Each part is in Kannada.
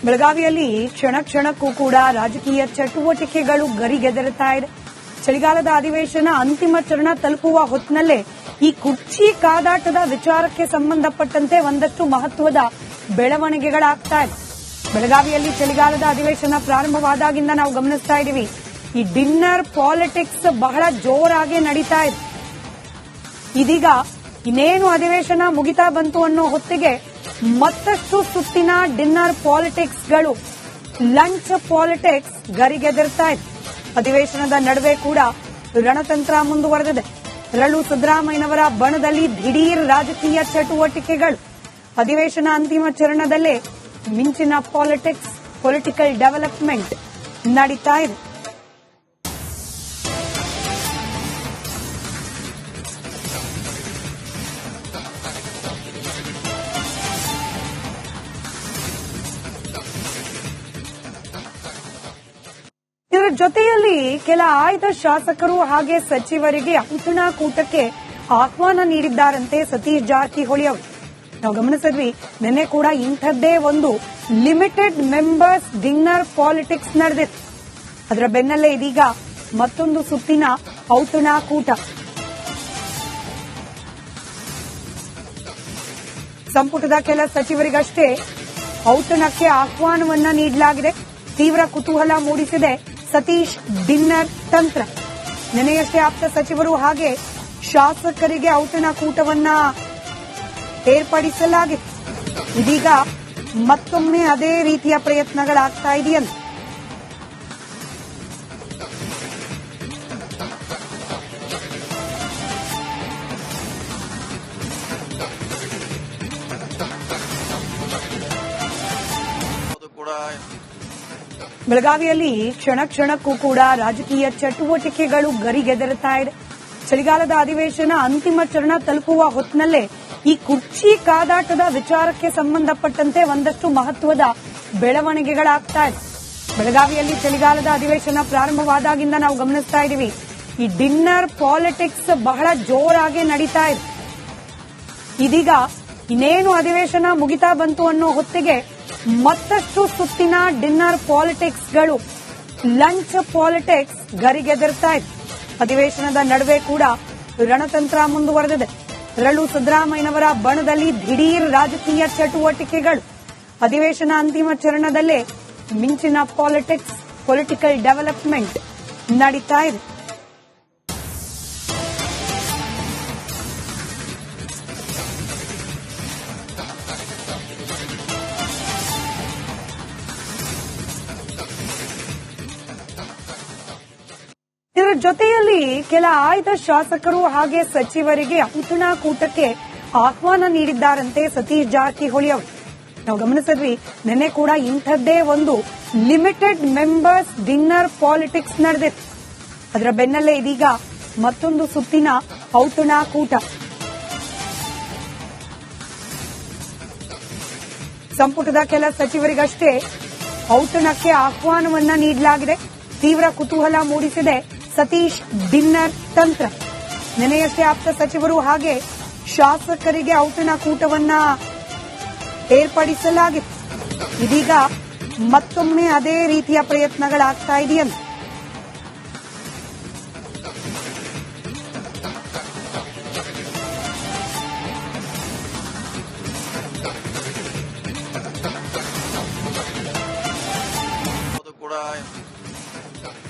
ಬೆಳಗಾವಿಯಲ್ಲಿ ಕ್ಷಣ ಕ್ಷಣಕ್ಕೂ ಕೂಡ ರಾಜಕೀಯ ಚಟುವಟಿಕೆಗಳು ಗರಿಗೆದರುತ್ತಾ ಇದೆ. ಚಳಿಗಾಲದ ಅಧಿವೇಶನ ಅಂತಿಮ ಚರಣ ತಲುಪುವ ಹೊತ್ತಿನಲ್ಲೇ ಈ ಕುರ್ಚಿ ಕಾದಾಟದ ವಿಚಾರಕ್ಕೆ ಸಂಬಂಧಪಟ್ಟಂತೆ ಒಂದಷ್ಟು ಮಹತ್ವದ ಬೆಳವಣಿಗೆಗಳಾಗ್ತಾ ಇದೆ. ಬೆಳಗಾವಿಯಲ್ಲಿ ಚಳಿಗಾಲದ ಅಧಿವೇಶನ ಪ್ರಾರಂಭವಾದಾಗಿಂದ ನಾವು ಗಮನಿಸ್ತಾ ಇದ್ದೀವಿ, ಈ ಡಿನ್ನರ್ ಪಾಲಿಟಿಕ್ಸ್ ಬಹಳ ಜೋರಾಗಿ ನಡೀತಾ ಇದೆ. ಇದೀಗ ಇನ್ನೇನು ಅಧಿವೇಶನ ಮುಗಿತಾ ಬಂತು ಅನ್ನೋ ಹೊತ್ತಿಗೆ ಮತ್ತಷ್ಟು ಸುತ್ತಿನ ಡಿನ್ನರ್ ಪಾಲಿಟಿಕ್ಸ್ಗಳು, ಲಂಚ್ ಪಾಲಿಟಿಕ್ಸ್ ಗರಿಗೆದರ್ತಾ ಇದೆ. ಅಧಿವೇಶನದ ನಡುವೆ ಕೂಡ ರಣತಂತ್ರ ಮುಂದುವರೆದಿದೆ. ಅದರಲ್ಲೂ ಸಿದ್ದರಾಮಯ್ಯನವರ ಬಣದಲ್ಲಿ ದಿಢೀರ್ ರಾಜಕೀಯ ಚಟುವಟಿಕೆಗಳು. ಅಧಿವೇಶನ ಅಂತಿಮ ಚರಣದಲ್ಲೇ ಮಿಂಚಿನ ಪಾಲಿಟಿಕ್ಸ್, ಪೊಲಿಟಿಕಲ್ ಡೆವಲಪ್ಮೆಂಟ್ ನಡೀತಾ ಇದೆ. ಇದರ ಜೊತೆಯಲ್ಲಿ ಕೆಲ ಆಯ್ದ ಶಾಸಕರು ಹಾಗೆ ಸಚಿವರಿಗೆ ಔತಣಕೂಟಕ್ಕೆ ಆಹ್ವಾನ ನೀಡಿದ್ದಾರಂತೆ ಸತೀಶ್ ಜಾರಕಿಹೊಳಿ ಅವರು. ನಾವು ಗಮನಿಸಿದ್ವಿ, ನಿನ್ನೆ ಕೂಡ ಇಂಥದ್ದೇ ಒಂದು ಲಿಮಿಟೆಡ್ ಮೆಂಬರ್ಸ್ ಡಿನ್ನರ್ ಪಾಲಿಟಿಕ್ಸ್ ನಡೆದಿತ್ತು. ಅದರ ಬೆನ್ನಲ್ಲೇ ಇದೀಗ ಮತ್ತೊಂದು ಸುತ್ತಿನ ಔತಣಕೂಟ. ಸಂಪುಟದ ಕೆಲ ಸಚಿವರಿಗಷ್ಟೇ ಔತಣಕ್ಕೆ ಆಹ್ವಾನವನ್ನ ನೀಡಲಾಗಿದೆ. ತೀವ್ರ ಕುತೂಹಲ ಮೂಡಿಸಿದೆ ಸತೀಶ್ ಡಿನ್ನರ್ ತಂತ್ರ. ನಿನ್ನೆಯಷ್ಟೇ ಆಪ್ತ ಸಚಿವರು ಹಾಗೆ ಶಾಸಕರಿಗೆ ಔತಣಕೂಟವನ್ನ ಏರ್ಪಡಿಸಲಾಗಿತ್ತು. ಇದೀಗ ಮತ್ತೊಮ್ಮೆ ಅದೇ ರೀತಿಯ ಪ್ರಯತ್ನಗಳಾಗ್ತಾ ಇದೆಯಂತೆ. ಬೆಳಗಾವಿಯಲ್ಲಿ ಕ್ಷಣ ಕ್ಷಣಕ್ಕೂ ಕೂಡ ರಾಜಕೀಯ ಚಟುವಟಿಕೆಗಳು ಗರಿಗೆದರುತ್ತಾ ಇದೆ. ಚಳಿಗಾಲದ ಅಧಿವೇಶನ ಅಂತಿಮ ಚರಣ ತಲುಪುವ ಹೊತ್ತಿನಲ್ಲೇ ಈ ಕುರ್ಚಿ ಕಾದಾಟದ ವಿಚಾರಕ್ಕೆ ಸಂಬಂಧಪಟ್ಟಂತೆ ಒಂದಷ್ಟು ಮಹತ್ವದ ಬೆಳವಣಿಗೆಗಳಾಗ್ತಾ ಇದೆ. ಬೆಳಗಾವಿಯಲ್ಲಿ ಚಳಿಗಾಲದ ಅಧಿವೇಶನ ಪ್ರಾರಂಭವಾದಾಗಿಂದ ನಾವು ಗಮನಿಸ್ತಾ ಇದ್ದೀವಿ, ಈ ಡಿನ್ನರ್ ಪಾಲಿಟಿಕ್ಸ್ ಬಹಳ ಜೋರಾಗಿ ನಡೀತಾ ಇದೆ. ಇದೀಗ ಇನ್ನೇನು ಅಧಿವೇಶನ ಮುಗಿತಾ ಬಂತು ಅನ್ನೋ ಹೊತ್ತಿಗೆ ಮತ್ತಷ್ಟು ಸುತ್ತಿನ ಡಿನ್ನರ್ ಪಾಲಿಟಿಕ್ಸ್ಗಳು, ಲಂಚ್ ಪಾಲಿಟಿಕ್ಸ್ ಗರಿಗೆದರ್ತಾ ಇದೆ. ಅಧಿವೇಶನದ ನಡುವೆ ಕೂಡ ರಣತಂತ್ರ ಮುಂದುವರೆದಿದೆ. ಅದರಲ್ಲೂ ಸಿದ್ದರಾಮಯ್ಯನವರ ಬಣದಲ್ಲಿ ದಿಢೀರ್ ರಾಜಕೀಯ ಚಟುವಟಿಕೆಗಳು. ಅಧಿವೇಶನ ಅಂತಿಮ ಚರಣದಲ್ಲೇ ಮಿಂಚಿನ ಪಾಲಿಟಿಕ್ಸ್, ಪೊಲಿಟಿಕಲ್ ಡೆವಲಪ್ಮೆಂಟ್ ನಡೀತಾ ಇದೆ. ಇದರ ಜೊತೆಯಲ್ಲಿ ಕೆಲ ಆಯ್ದ ಶಾಸಕರು ಹಾಗೆ ಸಚಿವರಿಗೆ ಔತಣಕೂಟಕ್ಕೆ ಆಹ್ವಾನ ನೀಡಿದ್ದಾರಂತೆ ಸತೀಶ್ ಜಾರಕಿಹೊಳಿ ಅವರು. ನಾವು ಗಮನಿಸಿದ್ವಿ, ನಿನ್ನೆ ಕೂಡ ಇಂಥದ್ದೇ ಒಂದು ಲಿಮಿಟೆಡ್ ಮೆಂಬರ್ಸ್ ಡಿನ್ನರ್ ಪಾಲಿಟಿಕ್ಸ್ ನಡೆದಿತ್ತು. ಅದರ ಬೆನ್ನಲ್ಲೇ ಇದೀಗ ಮತ್ತೊಂದು ಸುತ್ತಿನ ಔತಣಕೂಟ. ಸಂಪುಟದ ಕೆಲ ಸಚಿವರಿಗಷ್ಟೇ ಔತಣಕ್ಕೆ ಆಹ್ವಾನವನ್ನ ನೀಡಲಾಗಿದೆ. ತೀವ್ರ ಕುತೂಹಲ ಮೂಡಿಸಿದೆ ಸತೀಶ್ ಡಿನ್ನರ್ ತಂತ್ರ. ನಿನ್ನೆಯಷ್ಟೇ ಆಪ್ತ ಸಚಿವರು ಹಾಗೆ ಶಾಸಕರಿಗೆ ಔತಣಕೂಟವನ್ನ ಏರ್ಪಡಿಸಲಾಗಿತ್ತು. ಇದೀಗ ಮತ್ತೊಮ್ಮೆ ಅದೇ ರೀತಿಯ ಪ್ರಯತ್ನಗಳಾಗ್ತಾ ಇದೆಯಂತೆ.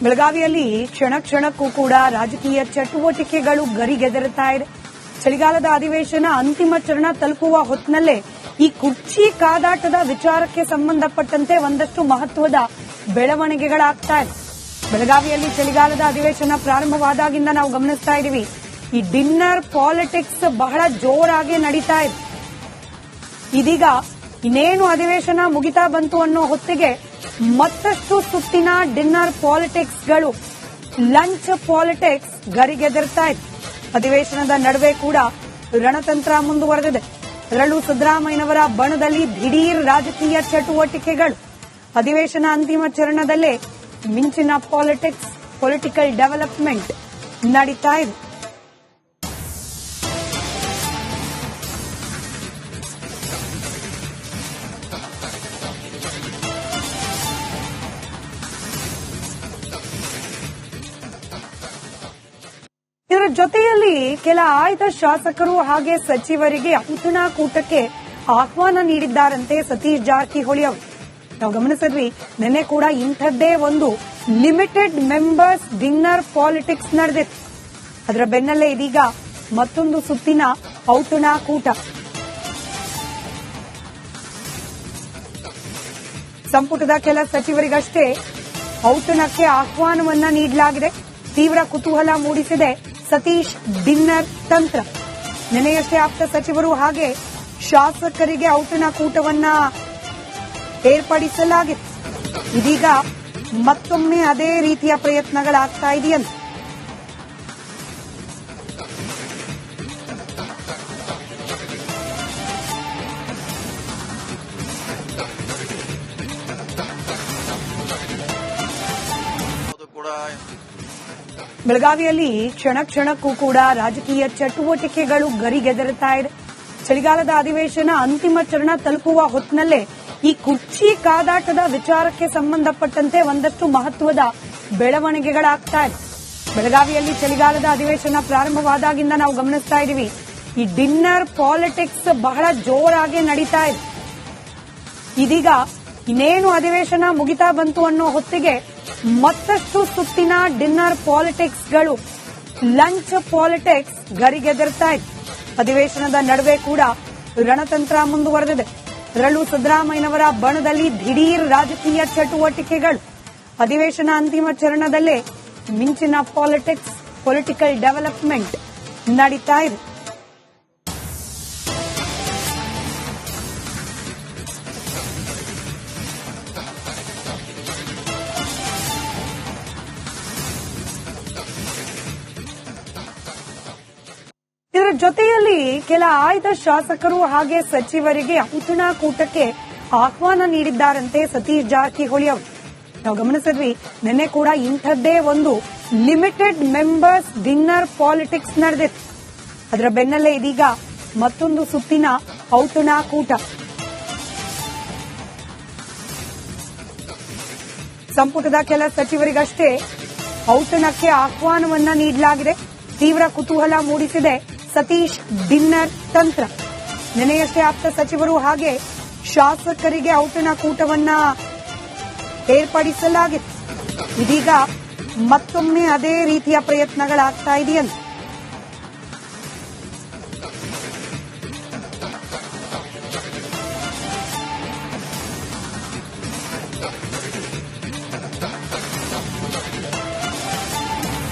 ಬೆಳಗಾವಿಯಲ್ಲಿ ಕ್ಷಣ ಕ್ಷಣಕ್ಕೂ ಕೂಡ ರಾಜಕೀಯ ಚಟುವಟಿಕೆಗಳು ಗರಿಗೆದರುತ್ತಾ ಇದೆ. ಚಳಿಗಾಲದ ಅಧಿವೇಶನ ಅಂತಿಮ ಚರಣ ತಲುಪುವ ಹೊತ್ತಿನಲ್ಲೇ ಈ ಕುರ್ಚಿ ಕಾದಾಟದ ವಿಚಾರಕ್ಕೆ ಸಂಬಂಧಪಟ್ಟಂತೆ ಒಂದಷ್ಟು ಮಹತ್ವದ ಬೆಳವಣಿಗೆಗಳಾಗ್ತಾ ಇದೆ. ಬೆಳಗಾವಿಯಲ್ಲಿ ಚಳಿಗಾಲದ ಅಧಿವೇಶನ ಪ್ರಾರಂಭವಾದಾಗಿಂದ ನಾವು ಗಮನಿಸ್ತಾ ಇದ್ದೀವಿ, ಈ ಡಿನ್ನರ್ ಪಾಲಿಟಿಕ್ಸ್ ಬಹಳ ಜೋರಾಗಿ ನಡೀತಾ ಇದೆ. ಇದೀಗ ಇನ್ನೇನು ಅಧಿವೇಶನ ಮುಗಿತಾ ಬಂತು ಅನ್ನೋ ಹೊತ್ತಿಗೆ ಮತ್ತಷ್ಟು ಸುತ್ತಿನ ಡಿನ್ನರ್ ಪಾಲಿಟಿಕ್ಸ್ಗಳು, ಲಂಚ್ ಪಾಲಿಟಿಕ್ಸ್ ಗರಿಗೆದರ್ತಾ ಇದೆ. ಅಧಿವೇಶನದ ನಡುವೆ ಕೂಡ ರಣತಂತ್ರ ಮುಂದುವರೆದಿದೆ. ಅದರಲ್ಲೂ ಸಿದ್ದರಾಮಯ್ಯನವರ ಬಣದಲ್ಲಿ ದಿಢೀರ್ ರಾಜಕೀಯ ಚಟುವಟಿಕೆಗಳು. ಅಧಿವೇಶನ ಅಂತಿಮ ಚರಣದಲ್ಲೇ ಮಿಂಚಿನ ಪಾಲಿಟಿಕ್ಸ್, ಪೊಲಿಟಿಕಲ್ ಡೆವಲಪ್ಮೆಂಟ್ ನಡೀತಾ ಇದೆ. ಜೊತೆಯಲ್ಲಿ ಕೆಲ ಆಯ್ದ ಶಾಸಕರು ಹಾಗೆ ಸಚಿವರಿಗೆ ಔತಣಕೂಟಕ್ಕೆ ಆಹ್ವಾನ ನೀಡಿದ್ದಾರಂತೆ ಸತೀಶ್ ಜಾರಕಿಹೊಳಿ ಅವರು. ನಾವು ಗಮನಿಸಿದ್ವಿ, ನಿನ್ನೆ ಕೂಡ ಇಂಥದ್ದೇ ಒಂದು ಲಿಮಿಟೆಡ್ ಮೆಂಬರ್ಸ್ ಡಿನ್ನರ್ ಪಾಲಿಟಿಕ್ಸ್ ನಡೆದಿತ್ತು. ಅದರ ಬೆನ್ನಲ್ಲೇ ಇದೀಗ ಮತ್ತೊಂದು ಸುತ್ತಿನ ಔತಣಕೂಟ. ಸಂಪುಟದ ಕೆಲ ಸಚಿವರಿಗಷ್ಟೇ ಔತಣಕ್ಕೆ ಆಹ್ವಾನವನ್ನ ನೀಡಲಾಗಿದೆ. ತೀವ್ರ ಕುತೂಹಲ ಮೂಡಿಸಿದೆ ಸತೀಶ್ ಡಿನ್ನರ್ ತಂತ್ರ. ನಿನ್ನೆಯಷ್ಟೇ ಆಪ್ತ ಸಚಿವರು ಹಾಗೆ ಶಾಸಕರಿಗೆ ಔತಣಕೂಟವನ್ನ ಏರ್ಪಡಿಸಲಾಗಿತ್ತು. ಇದೀಗ ಮತ್ತೊಮ್ಮೆ ಅದೇ ರೀತಿಯ ಪ್ರಯತ್ನಗಳಾಗ್ತಾ ಇದೆಯಂತೆ. ಬೆಳಗಾವಿಯಲ್ಲಿ ಕ್ಷಣ ಕ್ಷಣಕ್ಕೂ ಕೂಡ ರಾಜಕೀಯ ಚಟುವಟಿಕೆಗಳು ಗರಿಗೆದರುತ್ತಾ ಇದೆ. ಚಳಿಗಾಲದ ಅಧಿವೇಶನ ಅಂತಿಮ ಚರಣ ತಲುಪುವ ಹೊತ್ತಿನಲ್ಲೇ ಈ ಕುರ್ಚಿ ಕಾದಾಟದ ವಿಚಾರಕ್ಕೆ ಸಂಬಂಧಪಟ್ಟಂತೆ ಒಂದಷ್ಟು ಮಹತ್ವದ ಬೆಳವಣಿಗೆಗಳಾಗ್ತಾ ಇದೆ. ಬೆಳಗಾವಿಯಲ್ಲಿ ಚಳಿಗಾಲದ ಅಧಿವೇಶನ ಪ್ರಾರಂಭವಾದಾಗಿಂದ ನಾವು ಗಮನಿಸ್ತಾ ಇದ್ದೀವಿ, ಈ ಡಿನ್ನರ್ ಪಾಲಿಟಿಕ್ಸ್ ಬಹಳ ಜೋರಾಗಿ ನಡೀತಾ ಇದೆ. ಇದೀಗ ಇನ್ನೇನು ಅಧಿವೇಶನ ಮುಗಿತಾ ಬಂತು ಅನ್ನೋ ಹೊತ್ತಿಗೆ ಮತ್ತಷ್ಟು ಸುತ್ತಿನ ಡಿನ್ನರ್ ಪಾಲಿಟಿಕ್ಸ್ಗಳು, ಲಂಚ್ ಪಾಲಿಟಿಕ್ಸ್ ಗರಿಗೆದರ್ತಾ ಇದೆ. ಅಧಿವೇಶನದ ನಡುವೆ ಕೂಡ ರಣತಂತ್ರ ಮುಂದುವರೆದಿದೆ. ಅದರಲ್ಲೂ ಸಿದ್ದರಾಮಯ್ಯನವರ ಬಣದಲ್ಲಿ ದಿಢೀರ್ ರಾಜಕೀಯ ಚಟುವಟಿಕೆಗಳು. ಅಧಿವೇಶನ ಅಂತಿಮ ಚರಣದಲ್ಲೇ ಮಿಂಚಿನ ಪಾಲಿಟಿಕ್ಸ್, ಪೊಲಿಟಿಕಲ್ ಡೆವಲಪ್ಮೆಂಟ್ ನಡೀತಾ ಇದೆ. ಇದರ ಜೊತೆಯಲ್ಲಿ ಕೆಲ ಆಯ್ದ ಶಾಸಕರು ಹಾಗೆ ಸಚಿವರಿಗೆ ಔತಣಕೂಟಕ್ಕೆ ಆಹ್ವಾನ ನೀಡಿದ್ದಾರಂತೆ ಸತೀಶ್ ಜಾರಕಿಹೊಳಿ ಅವರು. ನಾವು ಗಮನಿಸಿದ್ವಿ, ನಿನ್ನೆ ಕೂಡ ಇಂಥದ್ದೇ ಒಂದು ಲಿಮಿಟೆಡ್ ಮೆಂಬರ್ಸ್ ಡಿನ್ನರ್ ಪಾಲಿಟಿಕ್ಸ್ ನಡೆದಿತ್ತು. ಅದರ ಬೆನ್ನಲ್ಲೇ ಇದೀಗ ಮತ್ತೊಂದು ಸುತ್ತಿನ ಔತಣಕೂಟ. ಸಂಪುಟದ ಕೆಲ ಸಚಿವರಿಗಷ್ಟೇ ಔತಣಕ್ಕೆ ಆಹ್ವಾನವನ್ನ ನೀಡಲಾಗಿದೆ. ತೀವ್ರ ಕುತೂಹಲ ಮೂಡಿಸಿದೆ ಸತೀಶ್ ಡಿನ್ನರ್ ತಂತ್ರ. ನಿನ್ನೆಯಷ್ಟೇ ಆಪ್ತ ಸಚಿವರು ಹಾಗೆ ಶಾಸಕರಿಗೆ ಔತಣಕೂಟವನ್ನ ಏರ್ಪಡಿಸಲಾಗಿತ್ತು. ಇದೀಗ ಮತ್ತೊಮ್ಮೆ ಅದೇ ರೀತಿಯ ಪ್ರಯತ್ನಗಳಾಗ್ತಾ ಇದೆಯಂತೆ.